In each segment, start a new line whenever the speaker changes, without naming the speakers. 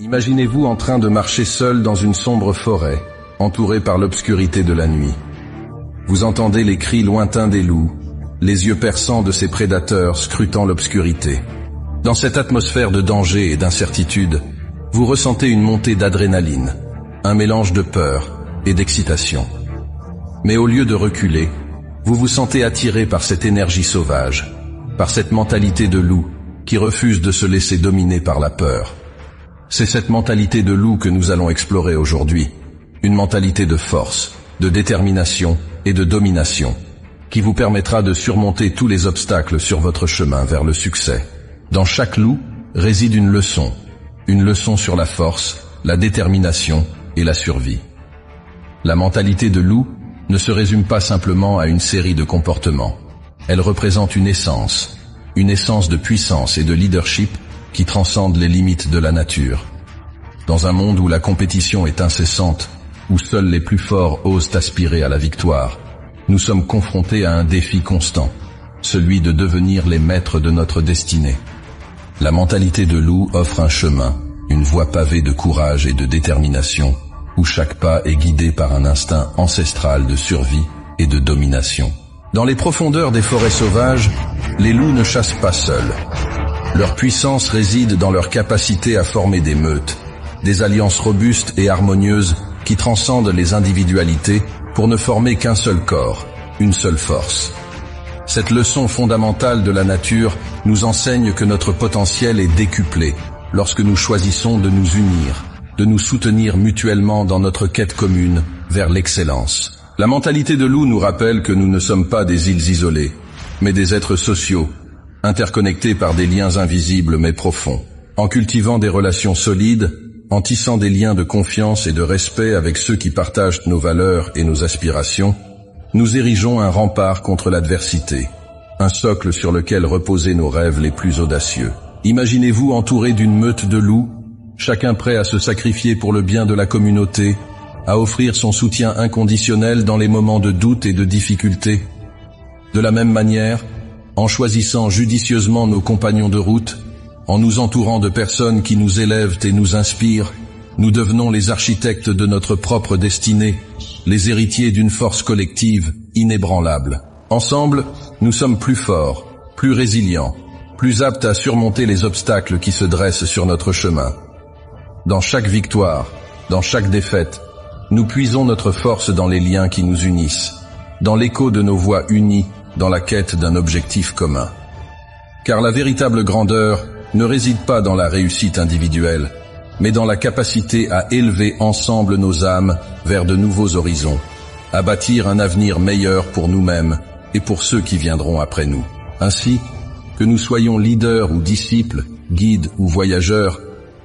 Imaginez-vous en train de marcher seul dans une sombre forêt, entouré par l'obscurité de la nuit. Vous entendez les cris lointains des loups, les yeux perçants de ces prédateurs scrutant l'obscurité. Dans cette atmosphère de danger et d'incertitude, vous ressentez une montée d'adrénaline, un mélange de peur et d'excitation. Mais au lieu de reculer, vous vous sentez attiré par cette énergie sauvage, par cette mentalité de loup qui refuse de se laisser dominer par la peur. C'est cette mentalité de loup que nous allons explorer aujourd'hui, une mentalité de force, de détermination et de domination, qui vous permettra de surmonter tous les obstacles sur votre chemin vers le succès. Dans chaque loup réside une leçon sur la force, la détermination et la survie. La mentalité de loup ne se résume pas simplement à une série de comportements. Elle représente une essence de puissance et de leadership qui transcende les limites de la nature. Dans un monde où la compétition est incessante, où seuls les plus forts osent aspirer à la victoire, nous sommes confrontés à un défi constant, celui de devenir les maîtres de notre destinée. La mentalité de loup offre un chemin, une voie pavée de courage et de détermination, où chaque pas est guidé par un instinct ancestral de survie et de domination. Dans les profondeurs des forêts sauvages, les loups ne chassent pas seuls. Leur puissance réside dans leur capacité à former des meutes, des alliances robustes et harmonieuses qui transcendent les individualités pour ne former qu'un seul corps, une seule force. Cette leçon fondamentale de la nature nous enseigne que notre potentiel est décuplé lorsque nous choisissons de nous unir, de nous soutenir mutuellement dans notre quête commune vers l'excellence. La mentalité de loup nous rappelle que nous ne sommes pas des îles isolées, mais des êtres sociaux, interconnectés par des liens invisibles mais profonds. En cultivant des relations solides, en tissant des liens de confiance et de respect avec ceux qui partagent nos valeurs et nos aspirations, nous érigeons un rempart contre l'adversité, un socle sur lequel reposer nos rêves les plus audacieux. Imaginez-vous entouré d'une meute de loups, chacun prêt à se sacrifier pour le bien de la communauté, à offrir son soutien inconditionnel dans les moments de doute et de difficulté. De la même manière, en choisissant judicieusement nos compagnons de route, en nous entourant de personnes qui nous élèvent et nous inspirent, nous devenons les architectes de notre propre destinée, les héritiers d'une force collective inébranlable. Ensemble, nous sommes plus forts, plus résilients, plus aptes à surmonter les obstacles qui se dressent sur notre chemin. Dans chaque victoire, dans chaque défaite, nous puisons notre force dans les liens qui nous unissent, dans l'écho de nos voix unies, dans la quête d'un objectif commun. Car la véritable grandeur ne réside pas dans la réussite individuelle, mais dans la capacité à élever ensemble nos âmes vers de nouveaux horizons, à bâtir un avenir meilleur pour nous-mêmes et pour ceux qui viendront après nous. Ainsi, que nous soyons leaders ou disciples, guides ou voyageurs,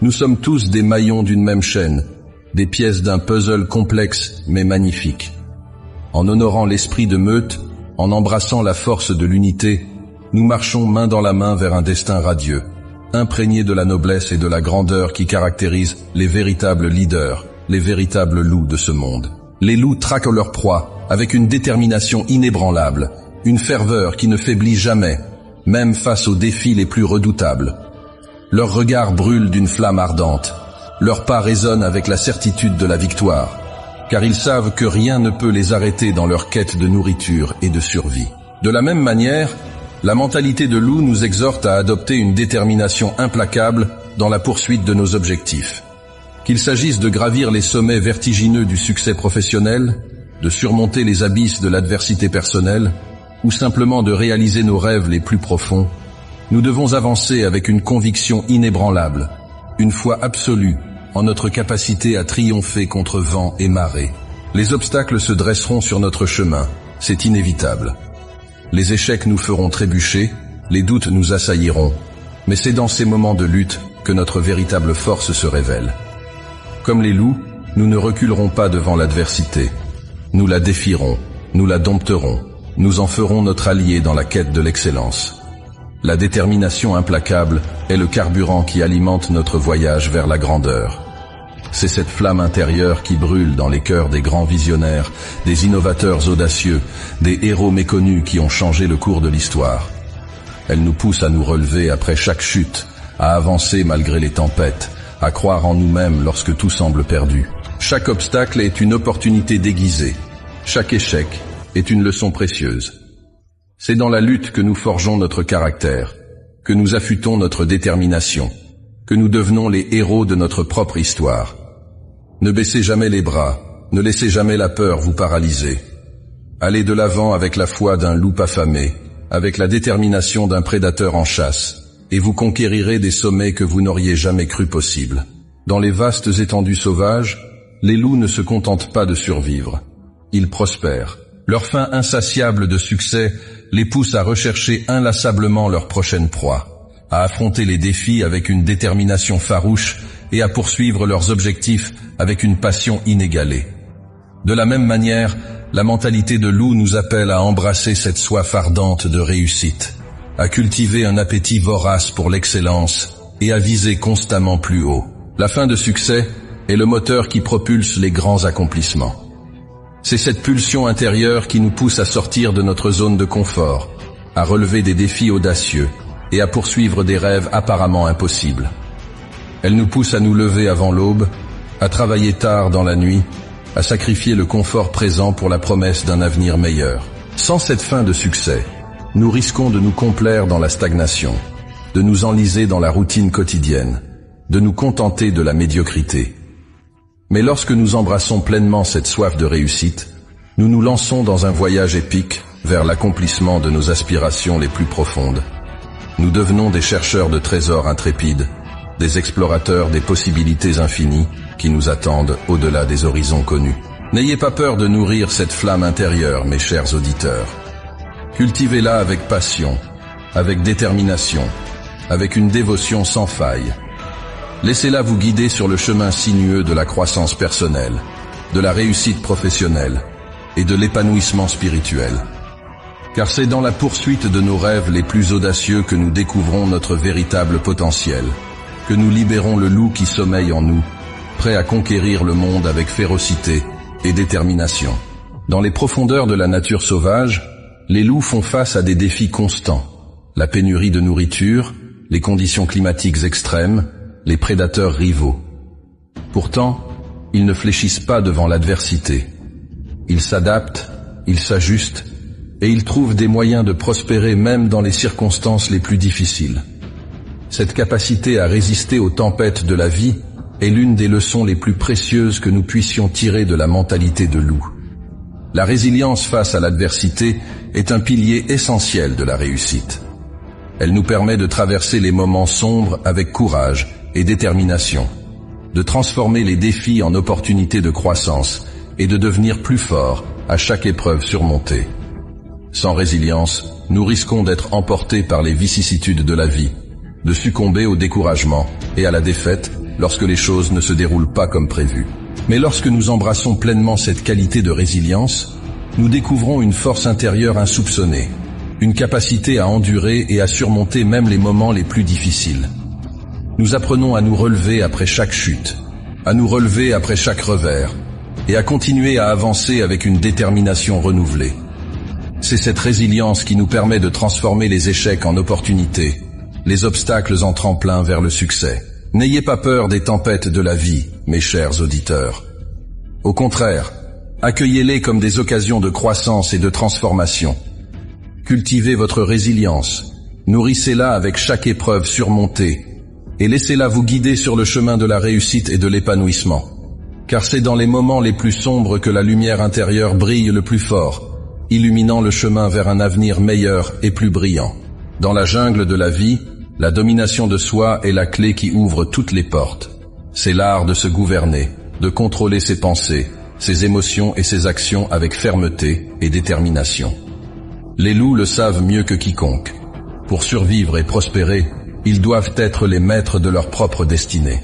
nous sommes tous des maillons d'une même chaîne, des pièces d'un puzzle complexe mais magnifique. En honorant l'esprit de meute, en embrassant la force de l'unité, nous marchons main dans la main vers un destin radieux, imprégné de la noblesse et de la grandeur qui caractérisent les véritables leaders, les véritables loups de ce monde. Les loups traquent leur proie avec une détermination inébranlable, une ferveur qui ne faiblit jamais, même face aux défis les plus redoutables. Leur regard brûle d'une flamme ardente, leurs pas résonnent avec la certitude de la victoire, car ils savent que rien ne peut les arrêter dans leur quête de nourriture et de survie. De la même manière, la mentalité de loup nous exhorte à adopter une détermination implacable dans la poursuite de nos objectifs. Qu'il s'agisse de gravir les sommets vertigineux du succès professionnel, de surmonter les abysses de l'adversité personnelle, ou simplement de réaliser nos rêves les plus profonds, nous devons avancer avec une conviction inébranlable, une foi absolue en notre capacité à triompher contre vent et marée. Les obstacles se dresseront sur notre chemin, c'est inévitable. Les échecs nous feront trébucher, les doutes nous assailliront, mais c'est dans ces moments de lutte que notre véritable force se révèle. Comme les loups, nous ne reculerons pas devant l'adversité. Nous la défierons, nous la dompterons, nous en ferons notre allié dans la quête de l'excellence. La détermination implacable est le carburant qui alimente notre voyage vers la grandeur. C'est cette flamme intérieure qui brûle dans les cœurs des grands visionnaires, des innovateurs audacieux, des héros méconnus qui ont changé le cours de l'histoire. Elle nous pousse à nous relever après chaque chute, à avancer malgré les tempêtes, à croire en nous-mêmes lorsque tout semble perdu. Chaque obstacle est une opportunité déguisée. Chaque échec est une leçon précieuse. C'est dans la lutte que nous forgeons notre caractère, que nous affûtons notre détermination, que nous devenons les héros de notre propre histoire. Ne baissez jamais les bras, ne laissez jamais la peur vous paralyser. Allez de l'avant avec la foi d'un loup affamé, avec la détermination d'un prédateur en chasse, et vous conquérirez des sommets que vous n'auriez jamais cru possibles. Dans les vastes étendues sauvages, les loups ne se contentent pas de survivre. Ils prospèrent. Leur faim insatiable de succès les pousse à rechercher inlassablement leur prochaine proie, à affronter les défis avec une détermination farouche et à poursuivre leurs objectifs avec une passion inégalée. De la même manière, la mentalité de loup nous appelle à embrasser cette soif ardente de réussite, à cultiver un appétit vorace pour l'excellence et à viser constamment plus haut. La faim de succès est le moteur qui propulse les grands accomplissements. C'est cette pulsion intérieure qui nous pousse à sortir de notre zone de confort, à relever des défis audacieux et à poursuivre des rêves apparemment impossibles. Elle nous pousse à nous lever avant l'aube, à travailler tard dans la nuit, à sacrifier le confort présent pour la promesse d'un avenir meilleur. Sans cette faim de succès, nous risquons de nous complaire dans la stagnation, de nous enliser dans la routine quotidienne, de nous contenter de la médiocrité. Mais lorsque nous embrassons pleinement cette soif de réussite, nous nous lançons dans un voyage épique vers l'accomplissement de nos aspirations les plus profondes. Nous devenons des chercheurs de trésors intrépides, des explorateurs des possibilités infinies qui nous attendent au-delà des horizons connus. N'ayez pas peur de nourrir cette flamme intérieure, mes chers auditeurs. Cultivez-la avec passion, avec détermination, avec une dévotion sans faille. Laissez-la vous guider sur le chemin sinueux de la croissance personnelle, de la réussite professionnelle et de l'épanouissement spirituel. Car c'est dans la poursuite de nos rêves les plus audacieux que nous découvrons notre véritable potentiel, que nous libérons le loup qui sommeille en nous, prêt à conquérir le monde avec férocité et détermination. Dans les profondeurs de la nature sauvage, les loups font face à des défis constants. La pénurie de nourriture, les conditions climatiques extrêmes, les prédateurs rivaux. Pourtant, ils ne fléchissent pas devant l'adversité. Ils s'adaptent, ils s'ajustent, et ils trouvent des moyens de prospérer même dans les circonstances les plus difficiles. Cette capacité à résister aux tempêtes de la vie est l'une des leçons les plus précieuses que nous puissions tirer de la mentalité de loup. La résilience face à l'adversité est un pilier essentiel de la réussite. Elle nous permet de traverser les moments sombres avec courage et détermination, de transformer les défis en opportunités de croissance et de devenir plus forts à chaque épreuve surmontée. Sans résilience, nous risquons d'être emportés par les vicissitudes de la vie, de succomber au découragement et à la défaite lorsque les choses ne se déroulent pas comme prévu. Mais lorsque nous embrassons pleinement cette qualité de résilience, nous découvrons une force intérieure insoupçonnée, une capacité à endurer et à surmonter même les moments les plus difficiles. Nous apprenons à nous relever après chaque chute, à nous relever après chaque revers, et à continuer à avancer avec une détermination renouvelée. C'est cette résilience qui nous permet de transformer les échecs en opportunités, les obstacles en tremplin vers le succès. N'ayez pas peur des tempêtes de la vie, mes chers auditeurs. Au contraire, accueillez-les comme des occasions de croissance et de transformation. Cultivez votre résilience, nourrissez-la avec chaque épreuve surmontée, et laissez-la vous guider sur le chemin de la réussite et de l'épanouissement. Car c'est dans les moments les plus sombres que la lumière intérieure brille le plus fort, illuminant le chemin vers un avenir meilleur et plus brillant. Dans la jungle de la vie, la domination de soi est la clé qui ouvre toutes les portes. C'est l'art de se gouverner, de contrôler ses pensées, ses émotions et ses actions avec fermeté et détermination. Les loups le savent mieux que quiconque. Pour survivre et prospérer, ils doivent être les maîtres de leur propre destinée.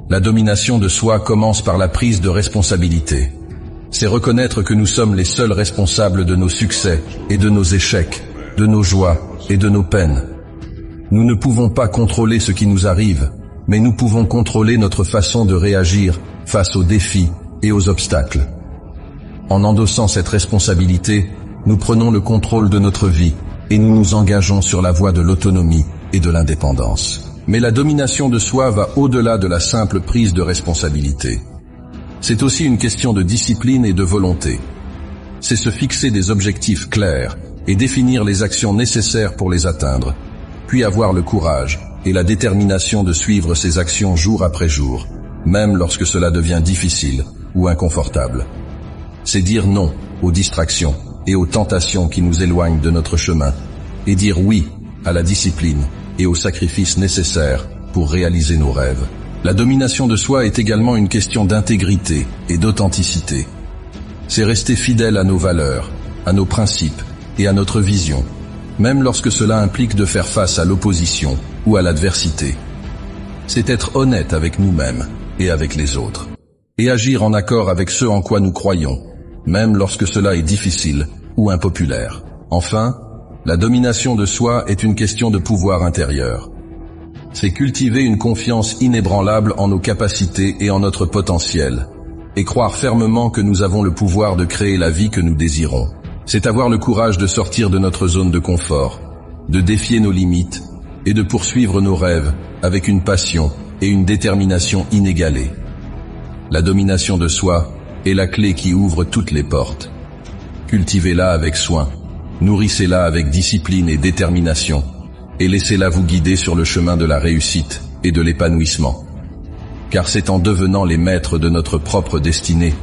La domination de soi commence par la prise de responsabilité. C'est reconnaître que nous sommes les seuls responsables de nos succès et de nos échecs, de nos joies et de nos peines. Nous ne pouvons pas contrôler ce qui nous arrive, mais nous pouvons contrôler notre façon de réagir face aux défis et aux obstacles. En endossant cette responsabilité, nous prenons le contrôle de notre vie et nous nous engageons sur la voie de l'autonomie et de l'indépendance. Mais la domination de soi va au-delà de la simple prise de responsabilité. C'est aussi une question de discipline et de volonté. C'est se fixer des objectifs clairs et définir les actions nécessaires pour les atteindre, puis avoir le courage et la détermination de suivre ces actions jour après jour, même lorsque cela devient difficile ou inconfortable. C'est dire non aux distractions et aux tentations qui nous éloignent de notre chemin, et dire oui à la discipline et aux sacrifices nécessaires pour réaliser nos rêves. La domination de soi est également une question d'intégrité et d'authenticité. C'est rester fidèle à nos valeurs, à nos principes et à notre vision, même lorsque cela implique de faire face à l'opposition ou à l'adversité. C'est être honnête avec nous-mêmes et avec les autres, et agir en accord avec ce en quoi nous croyons, même lorsque cela est difficile ou impopulaire. Enfin, la domination de soi est une question de pouvoir intérieur. C'est cultiver une confiance inébranlable en nos capacités et en notre potentiel, et croire fermement que nous avons le pouvoir de créer la vie que nous désirons. C'est avoir le courage de sortir de notre zone de confort, de défier nos limites et de poursuivre nos rêves avec une passion et une détermination inégalées. La domination de soi est la clé qui ouvre toutes les portes. Cultivez-la avec soin, nourrissez-la avec discipline et détermination, et laissez-la vous guider sur le chemin de la réussite et de l'épanouissement. Car c'est en devenant les maîtres de notre propre destinée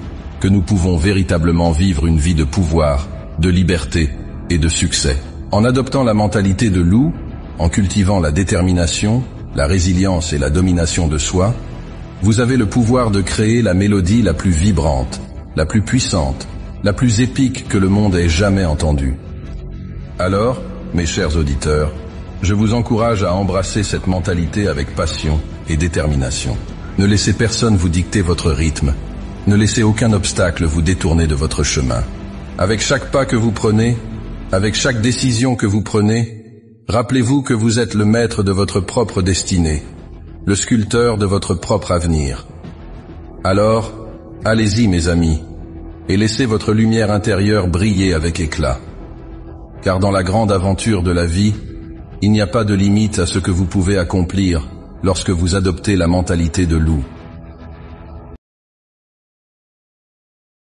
que nous pouvons véritablement vivre une vie de pouvoir, de liberté et de succès. En adoptant la mentalité de loup, en cultivant la détermination, la résilience et la domination de soi, vous avez le pouvoir de créer la mélodie la plus vibrante, la plus puissante, la plus épique que le monde ait jamais entendue. Alors, mes chers auditeurs, je vous encourage à embrasser cette mentalité avec passion et détermination. Ne laissez personne vous dicter votre rythme. Ne laissez aucun obstacle vous détourner de votre chemin. Avec chaque pas que vous prenez, avec chaque décision que vous prenez, rappelez-vous que vous êtes le maître de votre propre destinée, le sculpteur de votre propre avenir. Alors, allez-y mes amis, et laissez votre lumière intérieure briller avec éclat. Car dans la grande aventure de la vie, il n'y a pas de limite à ce que vous pouvez accomplir lorsque vous adoptez la mentalité de loup.